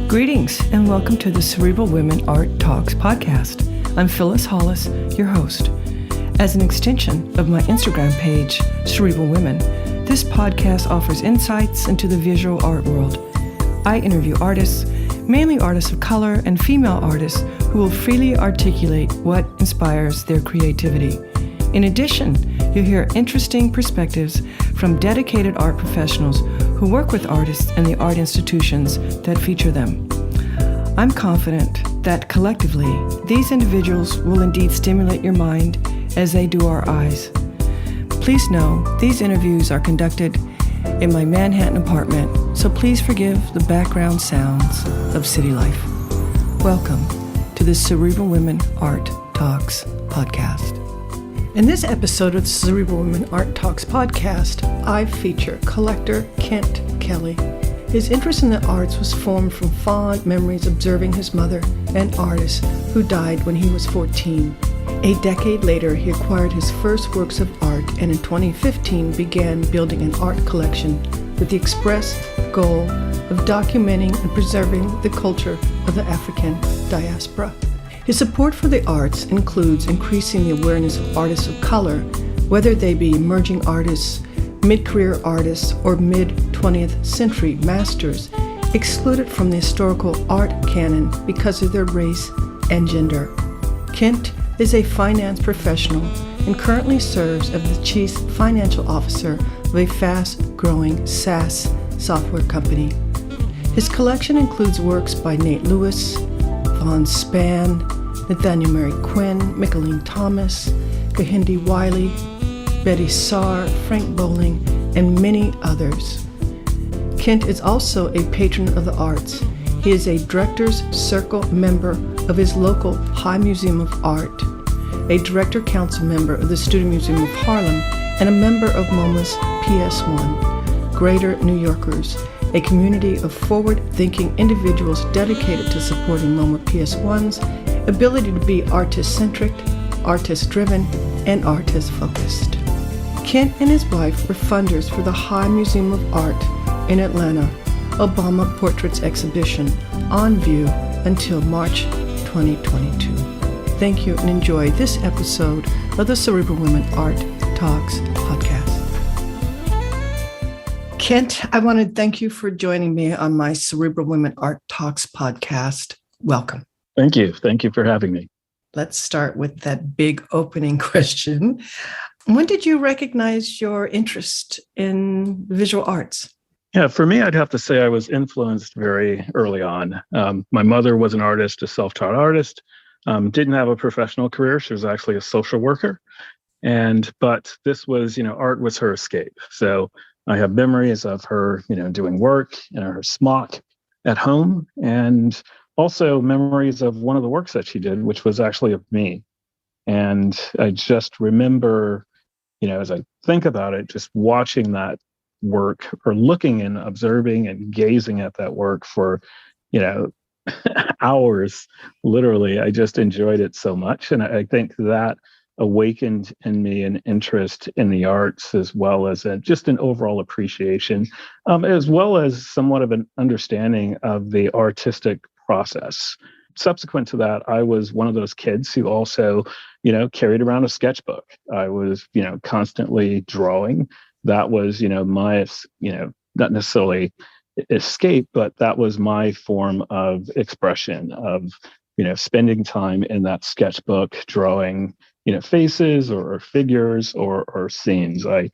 Greetings and welcome to the Cerebral Women Art Talks podcast. I'm Phyllis Hollis, your host. As an extension of my Instagram page, Cerebral Women, this podcast offers insights into the visual art world. I interview artists, mainly artists of color and female artists who will freely articulate what inspires their creativity. In addition, you'll hear interesting perspectives from dedicated art professionals who work with artists and the art institutions that feature them. I'm confident that collectively, these individuals will indeed stimulate your mind as they do our eyes. Please know these interviews are conducted in my Manhattan apartment, so please forgive the background sounds of city life. Welcome to the Cerebral Women Art Talks podcast. In this episode of the Cerebral Women Art Talks podcast, I feature collector Kent Kelley. His interest in the arts was formed from fond memories observing his mother, an artist who died when he was 14. A decade later, he acquired his first works of art and in 2015 began building an art collection with the express goal of documenting and preserving the culture of the African diaspora. His support for the arts includes increasing the awareness of artists of color, whether they be emerging artists, mid-career artists, or mid-20th century masters, excluded from the historical art canon because of their race and gender. Kent is a finance professional and currently serves as the Chief Financial Officer of a fast-growing SaaS software company. His collection includes works by Nate Lewis, Vaughn, Spann, Nathaniel, Quinn, Mickalene, Kehinde, Wiley, Bettye, Saar, Frank Bowling, and many others. Kent is also a patron of the arts. He is a Director's Circle member of his local High Museum of Art, a Director Council member of the Student Museum of Harlem, and a member of MoMA's PS1, Greater New Yorkers, a community of forward-thinking individuals dedicated to supporting MoMA PS1's ability to be artist-centric, artist-driven, and artist-focused. Kent and his wife were funders for the High Museum of Art in Atlanta Obama Portraits exhibition on view until March 2022. Thank you and enjoy this episode of the Cerebral Women Art Talks podcast. Kent, I want to thank you for joining me on my Cerebral Women Art Talks podcast. Welcome. Thank you. Thank you for having me. Let's start with that big opening question. When did you recognize your interest in visual arts? Yeah, for me, I'd have to say I was influenced very early on. My mother was an artist, a self-taught artist, didn't have a professional career. She was actually a social worker. But this was, art was her escape. So I have memories of her, doing work in her smock at home, and also memories of one of the works that she did, which was actually of me. And I just remember, as I think about it, just watching that work or looking and observing and gazing at that work for, hours, literally. I just enjoyed it so much. And I think that awakened in me an interest in the arts, as well as just an overall appreciation, as well as somewhat of an understanding of the artistic process. Subsequent to that, I was one of those kids who also, carried around a sketchbook. I was, constantly drawing. That was, my, not necessarily escape, but that was my form of expression of, spending time in that sketchbook, drawing, faces or figures or scenes. I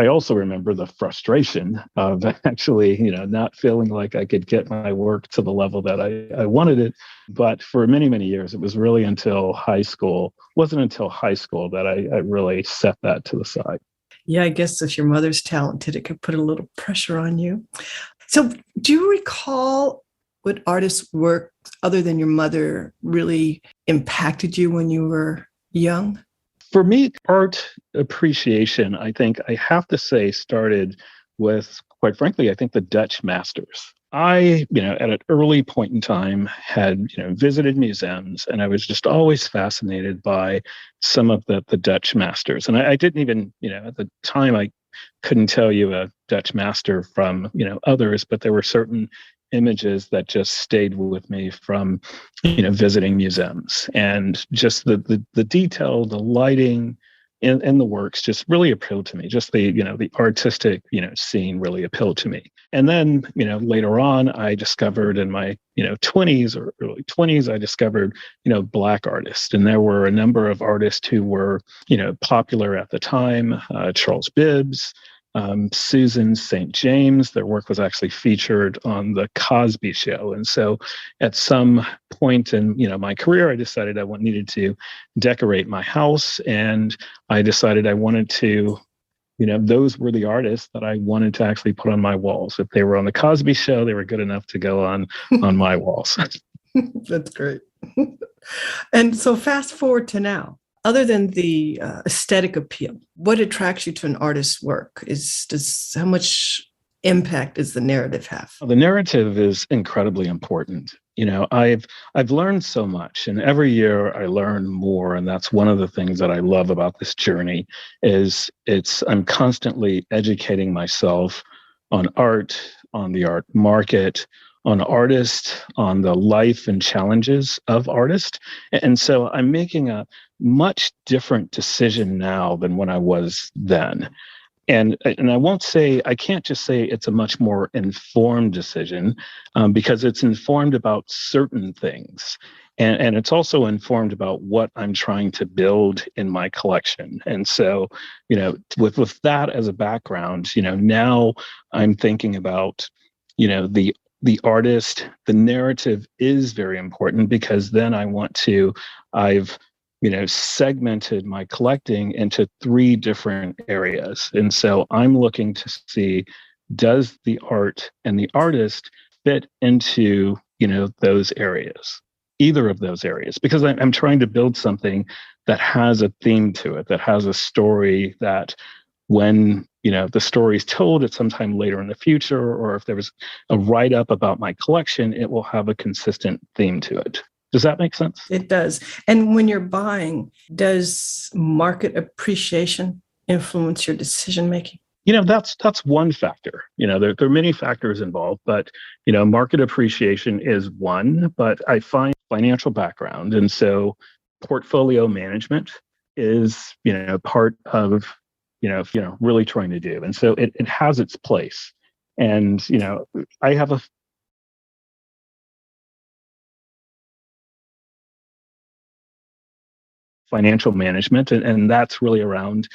also remember the frustration of actually, not feeling like I could get my work to the level that I wanted it. But for many, many years, it was really wasn't until high school that I really set that to the side. Yeah, I guess if your mother's talented, it could put a little pressure on you. So do you recall what artists' work other than your mother really impacted you when you were young? For me, art appreciation, I think I have to say, started with, quite frankly, I think the Dutch masters. I, at an early point in time had, visited museums, and I was just always fascinated by some of the Dutch masters. And I didn't even, at the time, I couldn't tell you a Dutch master from, others, but there were certain images that just stayed with me from, visiting museums, and just the detail, the lighting in the works just really appealed to me. Just the artistic, scene really appealed to me. And then, later on, I discovered in my, 20s or early 20s, I discovered, Black artists. And there were a number of artists who were, popular at the time. Charles Bibbs, Susan St. James. Their work was actually featured on the Cosby Show. And so at some point in, my career, I decided I needed to decorate my house. And I decided I wanted to, those were the artists that I wanted to actually put on my walls. If they were on the Cosby Show, they were good enough to go on my walls. That's great. And so fast forward to now. Other than the aesthetic appeal, what attracts you to an artist's work? How much impact does the narrative have? The narrative is incredibly important. I've learned so much, and every year I learn more. And that's one of the things that I love about this journey is I'm constantly educating myself on art, on the art market, on artists, on the life and challenges of artists. And so I'm making a much different decision now than when I was then. And I can't just say it's a much more informed decision, because it's informed about certain things. And it's also informed about what I'm trying to build in my collection. And so, with that as a background, now I'm thinking about, the artist. The narrative is very important, because then I've segmented my collecting into 3 different areas. And so I'm looking to see, does the art and the artist fit into, those areas, either of those areas, because I'm trying to build something that has a theme to it, that has a story that when, the story is told at some time later in the future, or if there was a write-up about my collection, it will have a consistent theme to it. Does that make sense? It does. And when you're buying, does market appreciation influence your decision-making? That's one factor. There are many factors involved, but, market appreciation is one, but I find financial background. And so portfolio management is, part of, really trying to do. And so it has its place. And, I have a financial management, and that's really around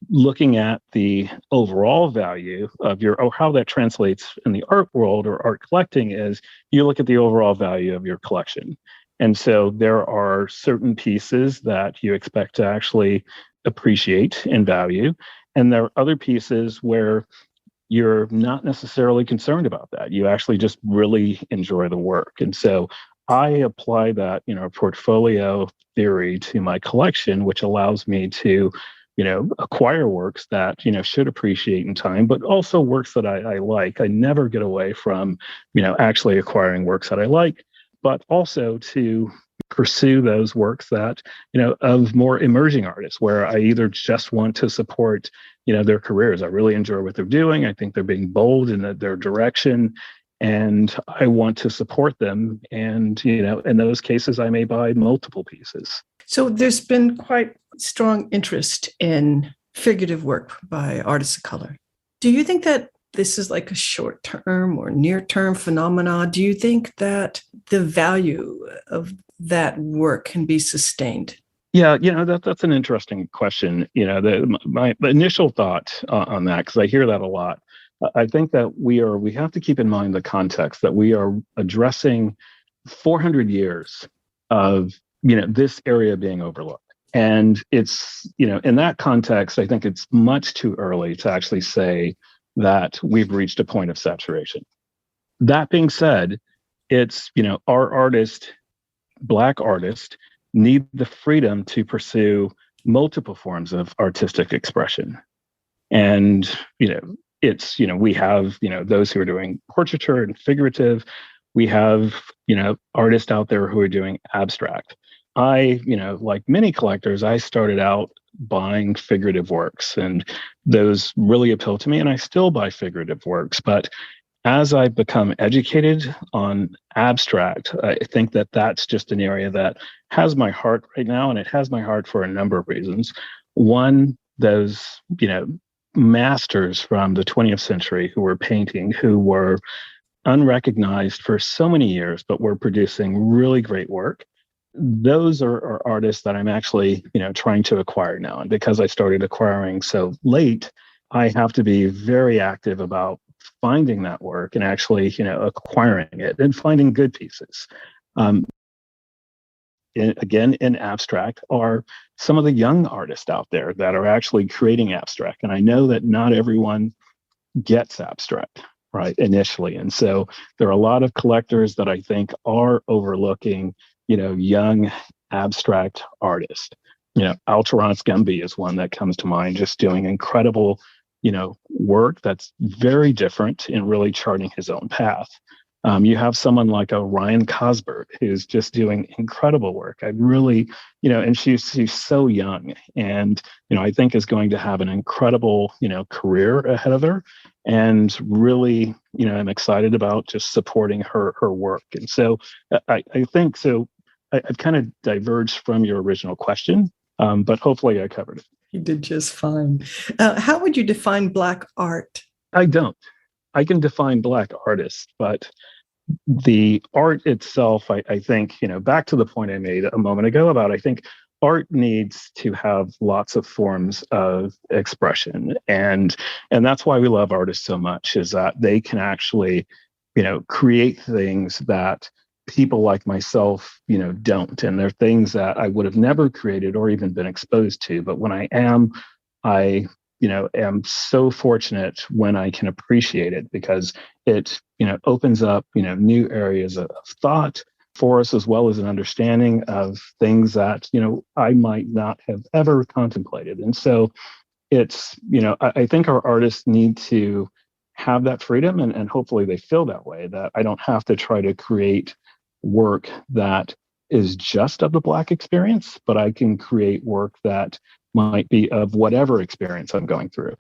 looking at the overall value of or how that translates in the art world or art collecting is you look at the overall value of your collection. And so there are certain pieces that you expect to actually appreciate in value. And there are other pieces where you're not necessarily concerned about that. You actually just really enjoy the work. And so I apply that, portfolio theory to my collection, which allows me to, acquire works that, should appreciate in time, but also works that I like. I never get away from, actually acquiring works that I like, but also to pursue those works that, of more emerging artists, where I either just want to support, their careers. I really enjoy what they're doing. I think they're being bold in their direction, and I want to support them. And, in those cases, I may buy multiple pieces. So there's been quite strong interest in figurative work by artists of color. Do you think that this is like a short-term or near-term phenomena? Do you think that the value of that work can be sustained? Yeah, that's an interesting question. My initial thought on that, because I hear that a lot, I think that we have to keep in mind the context that we are addressing 400 years of, this area being overlooked. And it's, in that context, I think it's much too early to actually say that we've reached a point of saturation. That being said, it's, our Black artists need the freedom to pursue multiple forms of artistic expression. And, we have, those who are doing portraiture and figurative. We have, artists out there who are doing abstract. I, like many collectors, I started out buying figurative works, and those really appeal to me, and I still buy figurative works. But as I've become educated on abstract, I think that that's just an area that has my heart right now, and it has my heart for a number of reasons. One, those, masters from the 20th century who were painting, who were unrecognized for so many years, but were producing really great work. Those are artists that I'm actually, trying to acquire now. And because I started acquiring so late, I have to be very active about finding that work and actually, acquiring it and finding good pieces. Again, in abstract are some of the young artists out there that are actually creating abstract. And I know that not everyone gets abstract, right, initially. And so there are a lot of collectors that I think are overlooking, young abstract artists. Alterance Gumby is one that comes to mind, just doing incredible, work that's very different in really charting his own path. You have someone like a Ryan Cosberg who's just doing incredible work. I really, and she's so young, and I think is going to have an incredible, career ahead of her, and really, I'm excited about just supporting her work. And so I think so. I've kind of diverged from your original question, but hopefully I covered it. You did just fine. How would you define Black art? I don't. I can define Black artists, but the art itself, I think, back to the point I made a moment ago about, I think art needs to have lots of forms of expression. And that's why we love artists so much, is that they can actually, create things that people like myself, don't. And they're things that I would have never created or even been exposed to. But when I am am so fortunate when I can appreciate it, because it, opens up, new areas of thought for us, as well as an understanding of things that, I might not have ever contemplated. And so it's, I think our artists need to have that freedom, and hopefully they feel that way, that I don't have to try to create work that is just of the Black experience, but I can create work that might be of whatever experience I'm going through.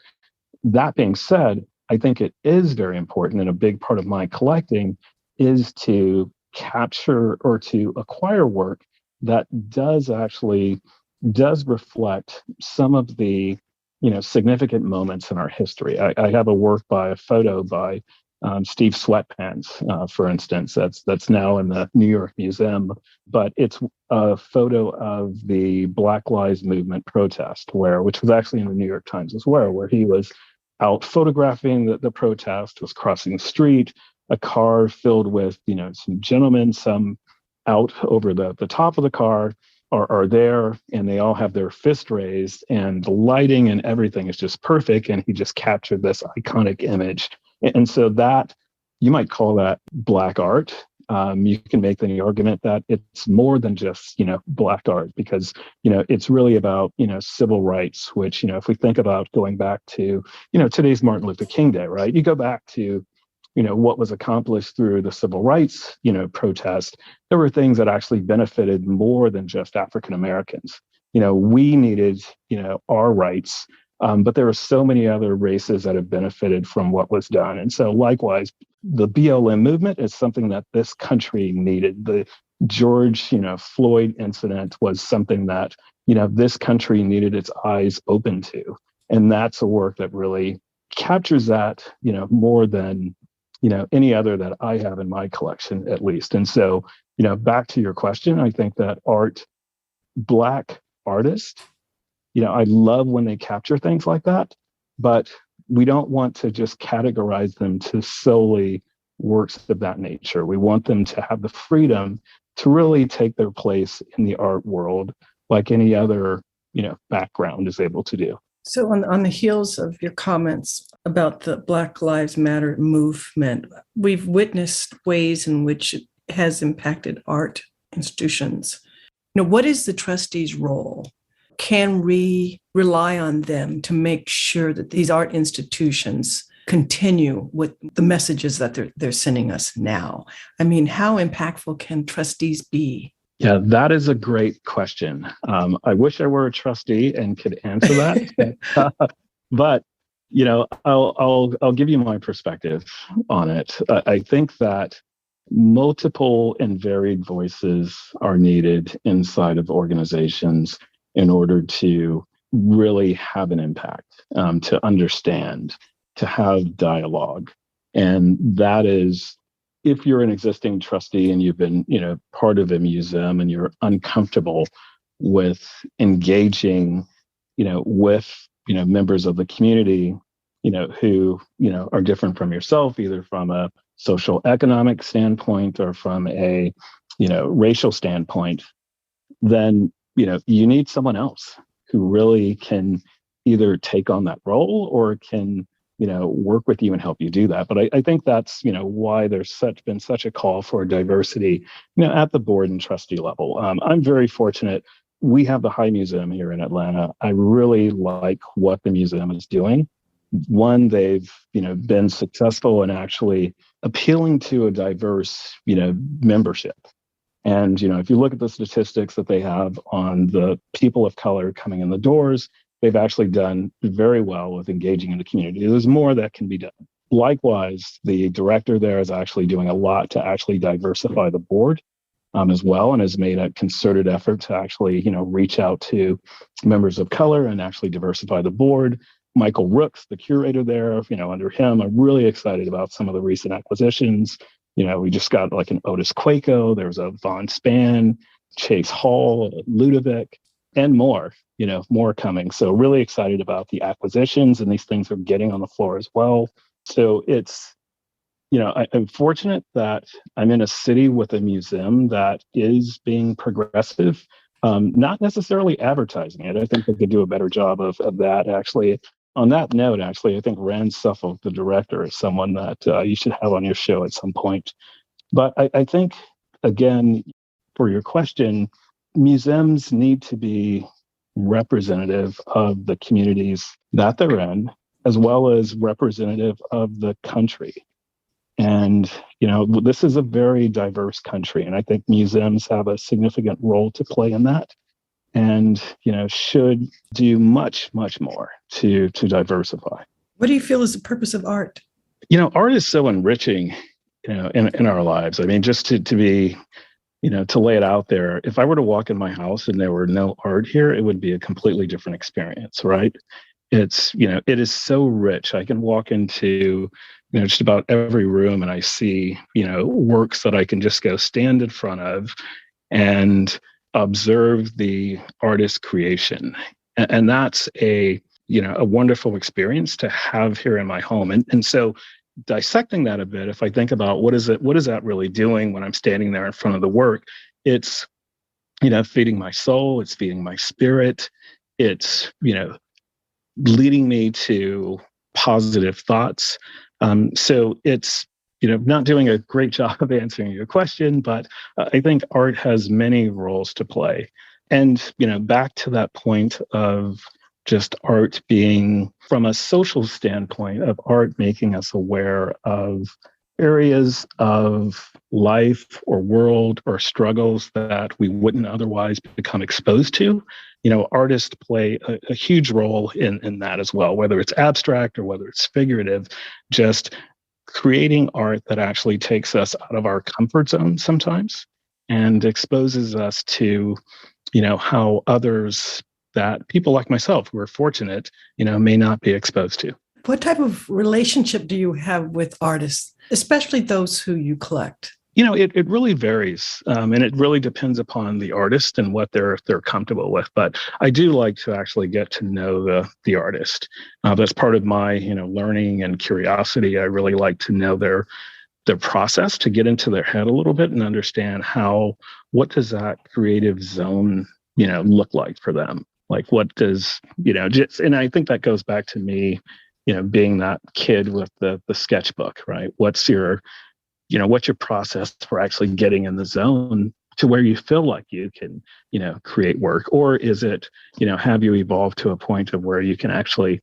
That being said, I think it is very important, and a big part of my collecting is to capture or to acquire work that does reflect some of the significant moments in our history. I have a photo by Steve Sweatpants, for instance, that's now in the New York Museum, but it's a photo of the Black Lives Movement protest, which was actually in the New York Times as well, where he was out photographing the protest, was crossing the street, a car filled with, some gentlemen, some out over the top of the car are there, and they all have their fist raised, and the lighting and everything is just perfect. And he just captured this iconic image. And so that, you might call that Black art. You can make the argument that it's more than just, Black art, because, it's really about, civil rights, which, if we think about going back to, today's Martin Luther King Day, right? You go back to, what was accomplished through the civil rights, protest. There were things that actually benefited more than just African Americans. We needed, our rights. But there are so many other races that have benefited from what was done. And so likewise, the BLM movement is something that this country needed. The George, Floyd incident was something that, this country needed its eyes open to. And that's a work that really captures that, more than, any other that I have in my collection, at least. And so, back to your question, I think that Black artists, I love when they capture things like that, but we don't want to just categorize them to solely works of that nature. We want them to have the freedom to really take their place in the art world like any other, background is able to do. So on the heels of your comments about the Black Lives Matter movement, we've witnessed ways in which it has impacted art institutions. What is the trustee's role? Can we rely on them to make sure that these art institutions continue with the messages that they're sending us now? I mean, how impactful can trustees be? Yeah, that is a great question. I wish I were a trustee and could answer that. But, I'll give you my perspective on it. I think that multiple and varied voices are needed inside of organizations in order to really have an impact, to understand, to have dialogue. And that is, if you're an existing trustee and you've been, part of a museum and you're uncomfortable with engaging, with, members of the community, who, are different from yourself, either from a social economic standpoint or from a, racial standpoint, then, you need someone else who really can either take on that role or can, work with you and help you do that. But I think that's, why there's been such a call for diversity, at the board and trustee level. I'm very fortunate. We have the High Museum here in Atlanta. I really like what the museum is doing. One, they've, been successful in actually appealing to a diverse, membership. And, if you look at the statistics that they have on the people of color coming in the doors, they've actually done very well with engaging in the community. There's more that can be done. Likewise, the director there is actually doing a lot to actually diversify the board as well, and has made a concerted effort to actually, reach out to members of color and actually diversify the board. Michael Rooks, the curator there, under him, I'm really excited about some of the recent acquisitions. We just got like an Otis Quaco, there's a Vaughn Spann, Chase Hall, Ludovic, and more, more coming. So really excited about the acquisitions, and these things are getting on the floor as well. So it's, I'm fortunate that I'm in a city with a museum that is being progressive, not necessarily advertising it. I think they could do a better job of that, actually. On that note, actually, I think Rand Suffolk, the director, is someone that you should have on your show at some point. But I think, again, for your question, museums need to be representative of the communities that they're in, as well as representative of the country. And, this is a very diverse country, and I think museums have a significant role to play in that, and, should do much, much more to diversify. What do you feel is the purpose of art? Art is so enriching, in our lives. I mean, just to be, to lay it out there, if I were to walk in my house and there were no art here, it would be a completely different experience, right? It's, it is so rich. I can walk into, just about every room and I see, works that I can just go stand in front of and observe the artist's creation. And that's a wonderful experience to have here in my home. And so dissecting that a bit, if I think about what is that really doing when I'm standing there in front of the work, it's, feeding my soul, it's feeding my spirit, it's, leading me to positive thoughts. So it's, not doing a great job of answering your question, but I think art has many roles to play. And, back to that point of just art being, from a social standpoint, of art making us aware of areas of life or world or struggles that we wouldn't otherwise become exposed to. Artists play a huge role in that as well, whether it's abstract or whether it's figurative, just creating art that actually takes us out of our comfort zone sometimes and exposes us to, how others, that people like myself who are fortunate, may not be exposed to. What type of relationship do you have with artists, especially those who you collect? It really varies, and it really depends upon the artist and what they're comfortable with. But I do like to actually get to know the artist. That's part of my learning and curiosity. I really like to know their process, to get into their head a little bit and understand what does that creative zone look like for them. Like, what does and I think that goes back to me, being that kid with the sketchbook, right? What's your process for actually getting in the zone to where you feel like you can, create work? Or is it, have you evolved to a point of where you can actually,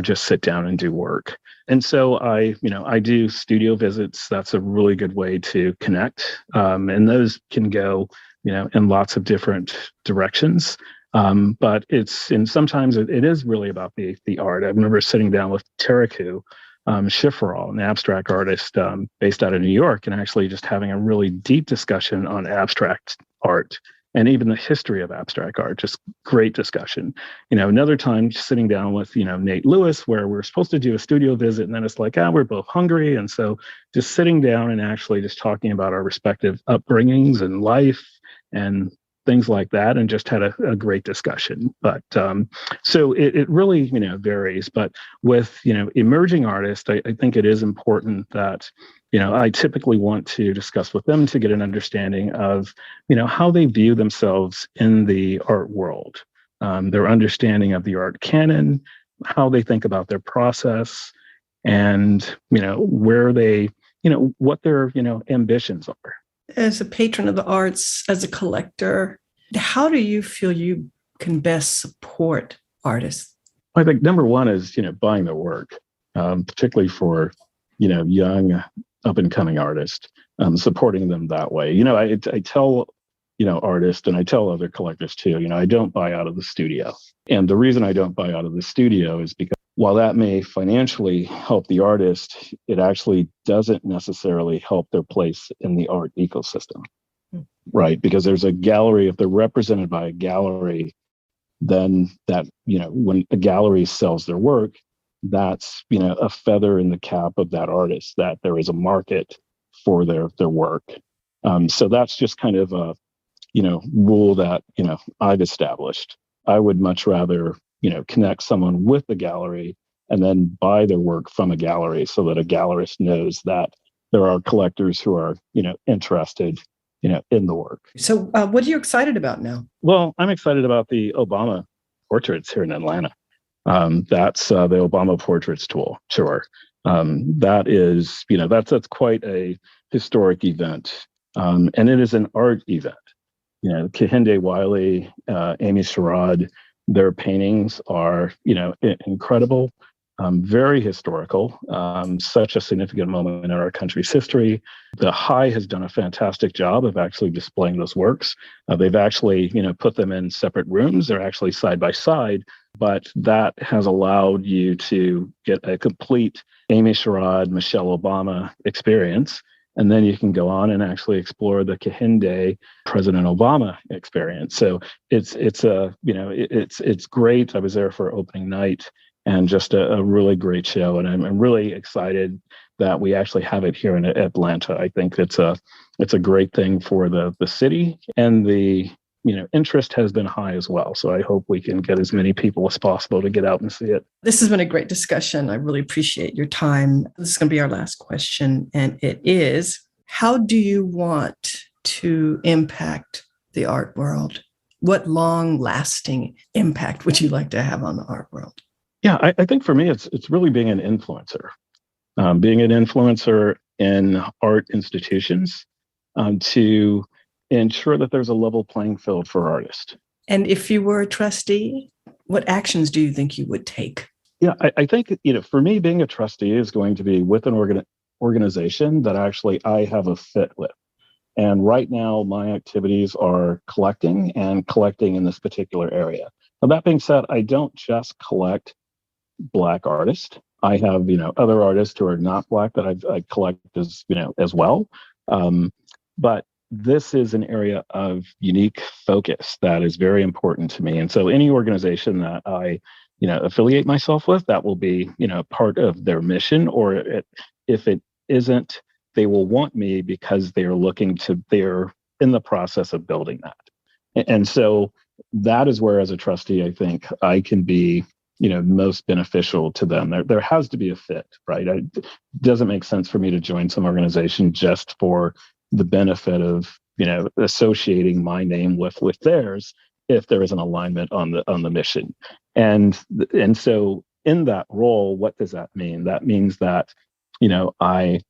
just sit down and do work? And so I do studio visits. That's a really good way to connect. And those can go, in lots of different directions. But and sometimes it is really about the art. I remember sitting down with Tariku, Shiferaw, an abstract artist based out of New York, and actually just having a really deep discussion on abstract art and even the history of abstract art. Just great discussion. Another time sitting down with Nate Lewis, where we're supposed to do a studio visit, and then it's like, we're both hungry, and so just sitting down and actually just talking about our respective upbringings and life and things like that, and just had a great discussion. But so it really varies. But with emerging artists, I think it is important that I typically want to discuss with them to get an understanding of how they view themselves in the art world, their understanding of the art canon, how they think about their process, and where they what their ambitions are. As a patron of the arts, as a collector, how do you feel you can best support artists? I think number one is, buying their work, particularly for, young up and coming artists, supporting them that way. I tell, artists, and I tell other collectors too, I don't buy out of the studio. And the reason I don't buy out of the studio is because while that may financially help the artist, it actually doesn't necessarily help their place in the art ecosystem, right? Because there's a gallery, if they're represented by a gallery, then that, when a gallery sells their work, that's, a feather in the cap of that artist, that there is a market for their work. So that's just kind of a, rule that, I've established. I would much rather, connect someone with the gallery and then buy their work from a gallery, so that a gallerist knows that there are collectors who are, interested, in the work. So what are you excited about now? Well, I'm excited about the Obama portraits here in Atlanta. That's the Obama Portraits tour. That is, that's quite a historic event. And it is an art event. Kehinde, Wiley, Amy Sherrod, their paintings are, incredible, very historical, such a significant moment in our country's history. The High has done a fantastic job of actually displaying those works. They've actually, put them in separate rooms. They're actually side by side, but that has allowed you to get a complete Amy Sherrod, Michelle Obama experience. And then you can go on and actually explore the Kehinde President Obama experience. So it's great. I was there for opening night, and just a really great show. And I'm really excited that we actually have it here in Atlanta. I think it's a great thing for the city, and the interest has been high as well. So I hope we can get as many people as possible to get out and see it. This has been a great discussion. I really appreciate your time. This is going to be our last question. And it is, how do you want to impact the art world? What long-lasting impact would you like to have on the art world? Yeah, I think for me, it's really being an influencer. Being an influencer in art institutions to ensure that there's a level playing field for artists. And if you were a trustee, what actions do you think you would take? Yeah, I think, for me, being a trustee is going to be with an organization that actually I have a fit with. And right now, my activities are collecting in this particular area. Now, that being said, I don't just collect Black artists. I have, other artists who are not Black that I collect as well. But this is an area of unique focus that is very important to me. And so any organization that I, affiliate myself with, that will be, part of their mission, or if it isn't, they will want me because they're in the process of building that. And so that is where, as a trustee, I think I can be, most beneficial to them. There has to be a fit, right? It doesn't make sense for me to join some organization just for the benefit of, associating my name with theirs, if there is an alignment on the mission. And so in that role, what does that mean? That means that, I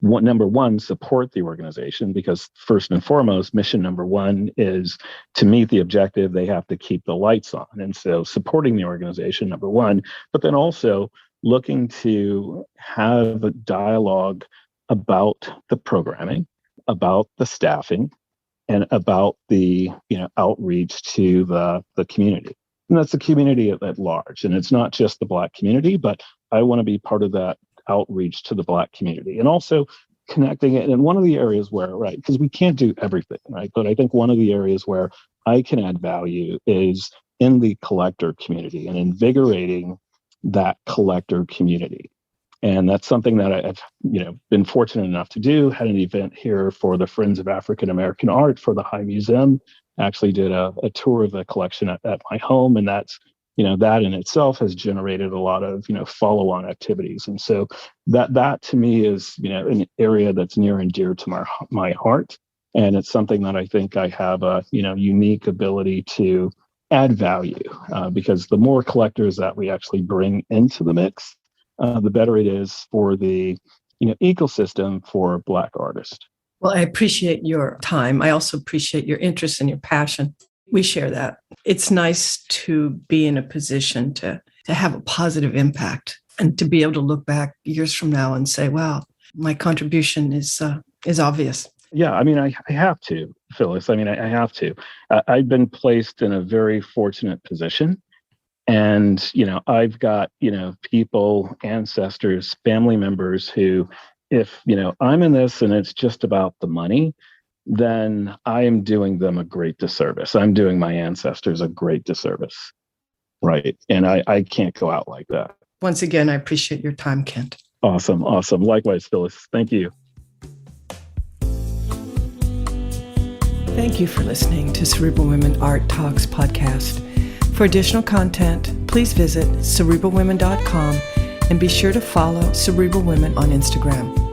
want, number one, support the organization, because first and foremost, mission number one is to meet the objective. They have to keep the lights on. And so supporting the organization, number one, but then also looking to have a dialogue about the programming, about the staffing, and about the outreach to the community. And that's the community at large. And it's not just the Black community, but I want to be part of that outreach to the Black community, and also connecting it. And one of the areas where, right, because we can't do everything, right? But I think one of the areas where I can add value is in the collector community and invigorating that collector community. And that's something that I've been fortunate enough to do. Had an event here for the Friends of African American Art for the High Museum. Actually did a tour of the collection at my home, and that's that in itself has generated a lot of follow-on activities. And so that to me is an area that's near and dear to my heart, and it's something that I think I have a unique ability to add value, because the more collectors that we actually bring into the mix, the better it is for the ecosystem for Black artists. Well, I appreciate your time. I also appreciate your interest and your passion. We share that. It's nice to be in a position to have a positive impact and to be able to look back years from now and say, wow, my contribution is obvious. Yeah, I mean, I have to, Phyllis. I mean, I have to. I've been placed in a very fortunate position. And, I've got, people, ancestors, family members who, if, I'm in this and it's just about the money, then I am doing them a great disservice. I'm doing my ancestors a great disservice. Right. And I can't go out like that. Once again, I appreciate your time, Kent. Awesome. Likewise, Phyllis. Thank you. Thank you for listening to Cerebral Women Art Talks podcast. For additional content, please visit cerebralwomen.com and be sure to follow Cerebral Women on Instagram.